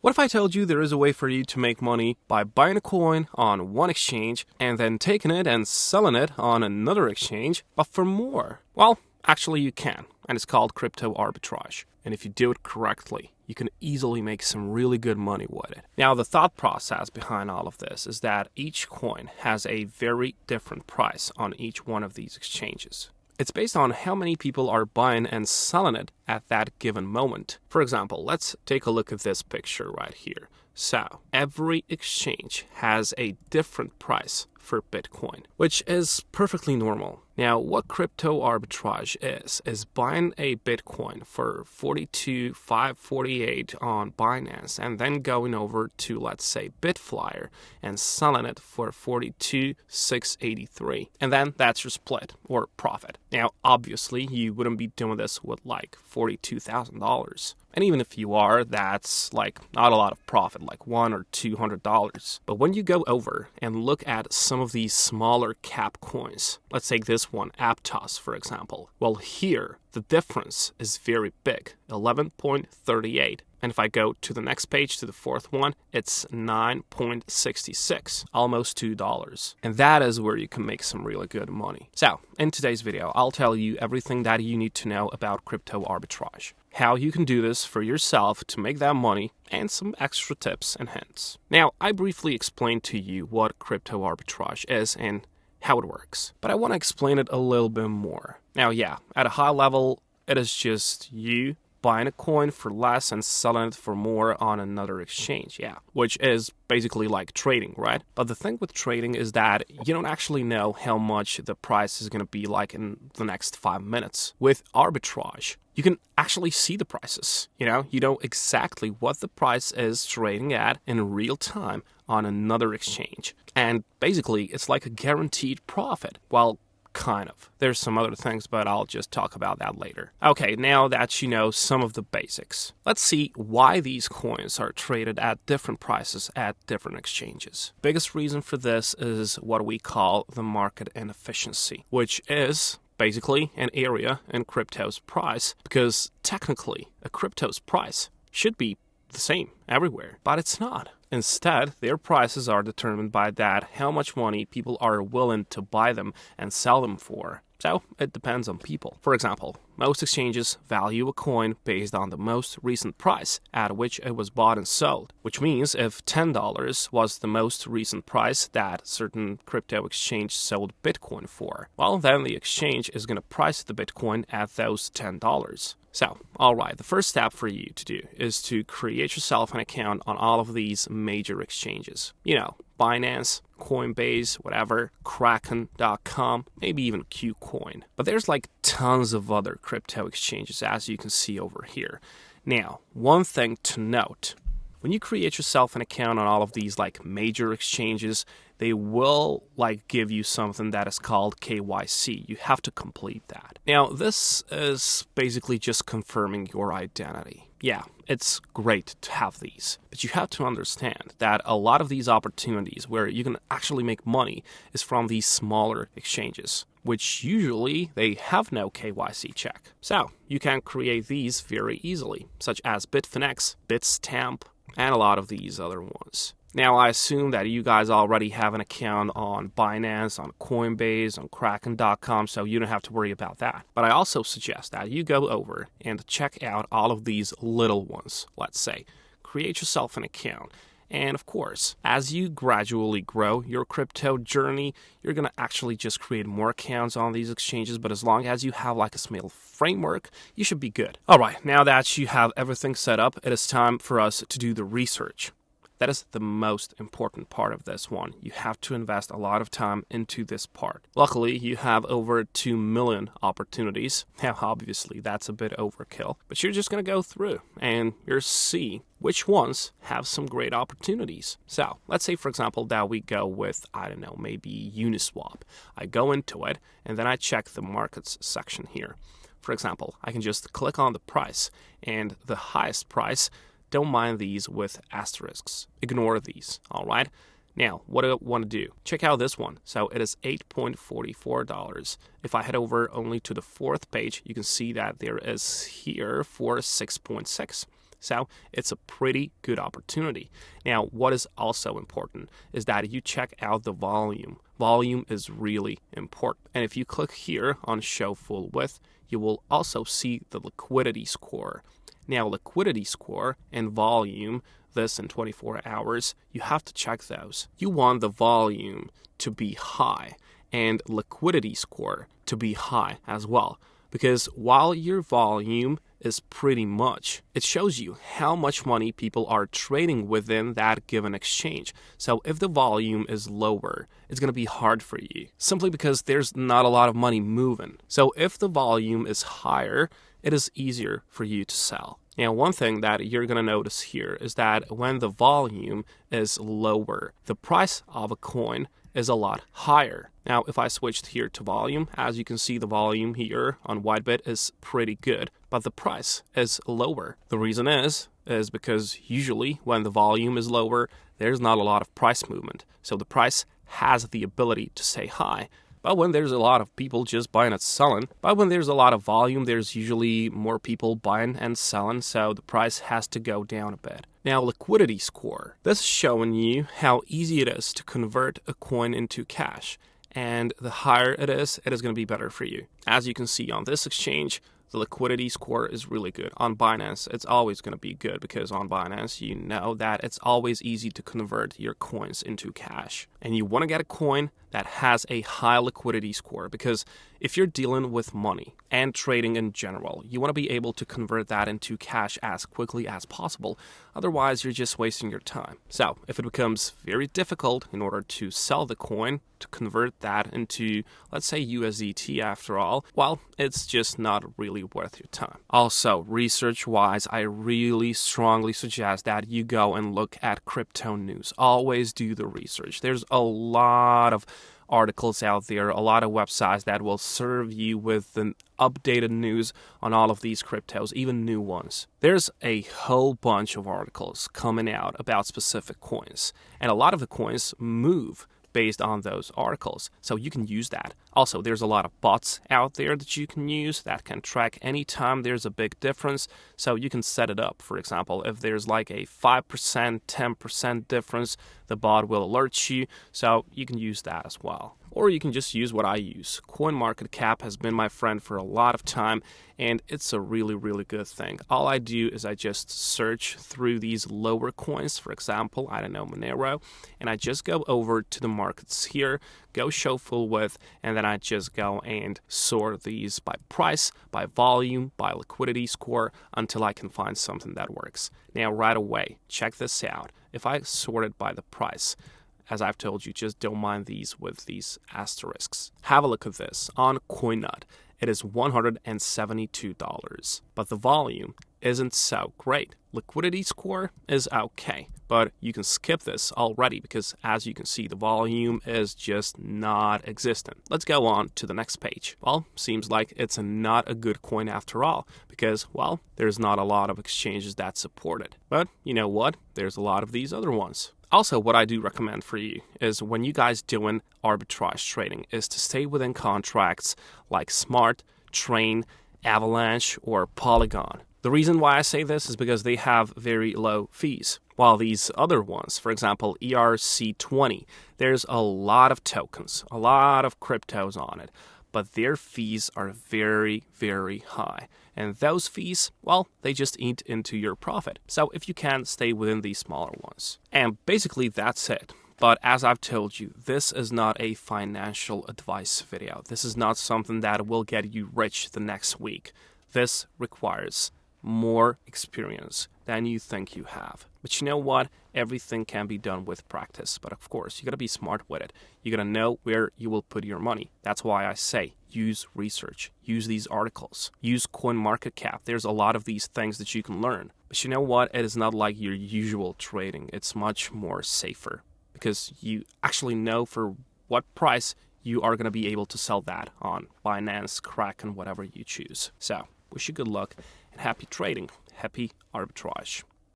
What if I told you there is a way for you to make money by buying a coin on one exchange and then taking it and selling it on another exchange, but for more? Well, actually you can, and it's called crypto arbitrage. And if you do it correctly, you can easily make some really good money with it. Now, the thought process behind all of this is that each coin has a very different price on each one of these exchanges. It's based on how many people are buying and selling it at that given moment. For example, let's take a look at this picture right here. So, every exchange has a different price for Bitcoin, which is perfectly normal. Now, what crypto arbitrage is buying a Bitcoin for 42,548 on Binance and then going over to, let's say, Bitflyer and selling it for 42,683. And then that's your split or profit. Now, obviously, you wouldn't be doing this with like $42,000. And even if you are, that's like not a lot of profit, like $100 or $200. But when you go over and look at some of these smaller cap coins, let's take this one, Aptos, for example. Well, here, the difference is very big, 11.38. And if I go to the next page, to the fourth one, it's 9.66, almost $2. And that is where you can make some really good money. So, in today's video, I'll tell you everything that you need to know about crypto arbitrage, how you can do this for yourself to make that money, and some extra tips and hints. Now, I briefly explained to you what crypto arbitrage is and how it works, but I want to explain it a little bit more. Now, yeah, at a high level, it is just you buying a coin for less and selling it for more on another exchange, which is basically like trading, right? But the thing with trading is that you don't actually know how much the price is going to be like in the next 5 minutes. With arbitrage, you can actually see the prices. You know exactly what the price is trading at in real time on another exchange. And basically, it's like a guaranteed profit. Well, kind of. There's some other things, but I'll just talk about that later. Okay, now that you know some of the basics, let's see why these coins are traded at different prices at different exchanges. Biggest reason for this is what we call the market inefficiency, which is basically an area in crypto's price, because technically a crypto's price should be the same everywhere, but it's not. Instead, their prices are determined by how much money people are willing to buy them and sell them for. So, it depends on people. For example, most exchanges value a coin based on the most recent price at which it was bought and sold, which means if $10 was the most recent price that certain crypto exchange sold Bitcoin for, well, then the exchange is going to price the Bitcoin at those $10. So, alright, the first step for you to do is to create yourself an account on all of these major exchanges. Binance, Coinbase, whatever, Kraken.com, maybe even KuCoin. But there's like tons of other crypto exchanges, as you can see over here. Now, one thing to note, when you create yourself an account on all of these like major exchanges, they will give you something that is called KYC. You have to complete that. Now, this is basically just confirming your identity. Yeah, it's great to have these, but you have to understand that a lot of these opportunities where you can actually make money is from these smaller exchanges, which usually they have no KYC check. So, you can create these very easily, such as Bitfinex, Bitstamp, and a lot of these other ones. Now, I assume that you guys already have an account on Binance, on Coinbase, on Kraken.com, so you don't have to worry about that. But I also suggest that you go over and check out all of these little ones, let's say. Create yourself an account. And of course, as you gradually grow your crypto journey, you're going to actually just create more accounts on these exchanges. But as long as you have like a small framework, you should be good. All right, now that you have everything set up, it is time for us to do the research. That is the most important part of this one. You have to invest a lot of time into this part. Luckily, you have over 2 million opportunities. Now, obviously, that's a bit overkill, but you're just going to go through and you'll see which ones have some great opportunities. So, let's say, for example, that we go with, maybe Uniswap. I go into it, and then I check the markets section here. For example, I can just click on the price, and the highest price, don't mind these with asterisks. Ignore these, all right? Now, what do I want to do? Check out this one. So it is $8.44. If I head over only to the fourth page, you can see that there is here for 6.6. So it's a pretty good opportunity. Now, what is also important is that you check out the volume. Volume is really important. And if you click here on Show Full Width, you will also see the liquidity score. Now, liquidity score and volume, this in 24 hours, you have to check those. You want the volume to be high and liquidity score to be high as well. Because while your volume is pretty much, it shows you how much money people are trading within that given exchange. So if the volume is lower, it's going to be hard for you, simply because there's not a lot of money moving. So if the volume is higher, it is easier for you to sell. Now, one thing that you're going to notice here is that when the volume is lower, the price of a coin is a lot higher. Now, if I switched here to volume, as you can see, the volume here on Whitebit is pretty good, but the price is lower. The reason is because usually when the volume is lower, there's not a lot of price movement. So the price has the ability to stay high. But when there's a lot of people just buying and selling, but when there's a lot of volume, there's usually more people buying and selling, so the price has to go down a bit. Now, liquidity score. This is showing you how easy it is to convert a coin into cash. And the higher it is going to be better for you. As you can see on this exchange, the liquidity score is really good. On Binance, it's always going to be good because on Binance, you know that it's always easy to convert your coins into cash. And you want to get a coin that has a high liquidity score, because if you're dealing with money and trading in general, you want to be able to convert that into cash as quickly as possible. Otherwise, you're just wasting your time. So if it becomes very difficult in order to sell the coin, to convert that into, let's say, USDT after all, well, it's just not really worth your time. Also, research-wise, I really strongly suggest that you go and look at crypto news. Always do the research. There's a lot of articles out there, a lot of websites that will serve you with the updated news on all of these cryptos, even new ones. There's a whole bunch of articles coming out about specific coins, and a lot of the coins move based on those articles, so you can use that. Also, there's a lot of bots out there that you can use that can track anytime there's a big difference, so you can set it up. For example, if there's like a 5%, 10% difference, the bot will alert you, so you can use that as well. Or you can just use what I use. CoinMarketCap has been my friend for a lot of time, and it's a really, really good thing. All I do is I just search through these lower coins, for example, I don't know, Monero, and I just go over to the markets here, go Show Full Width, and then I just go and sort these by price, by volume, by liquidity score, until I can find something that works. Now, right away, check this out. If I sort it by the price, as I've told you, just don't mind these with these asterisks. Have a look at this. On CoinNut, it is $172, but the volume isn't so great. Liquidity score is okay, but you can skip this already because, as you can see, the volume is just not existent. Let's go on to the next page. Well, seems like it's not a good coin after all because, well, there's not a lot of exchanges that support it. But you know what? There's a lot of these other ones. Also, what I do recommend for you is when you guys doing arbitrage trading is to stay within contracts like Smart, Train, Avalanche, or Polygon. The reason why I say this is because they have very low fees. While these other ones, for example, ERC20, there's a lot of tokens, a lot of cryptos on it, but their fees are very, very high. And those fees, well, they just eat into your profit. So if you can, stay within these smaller ones. And basically that's it. But as I've told you, this is not a financial advice video. This is not something that will get you rich the next week. This requires more experience than you think you have. But you know what? Everything can be done with practice. But of course, you got to be smart with it. You got to know where you will put your money. That's why I say use research. Use these articles. Use CoinMarketCap. There's a lot of these things that you can learn. But you know what? It is not like your usual trading. It's much more safer because you actually know for what price you are going to be able to sell that on Binance, Kraken, whatever you choose. So, wish you good luck and happy trading. Happy arbitrage.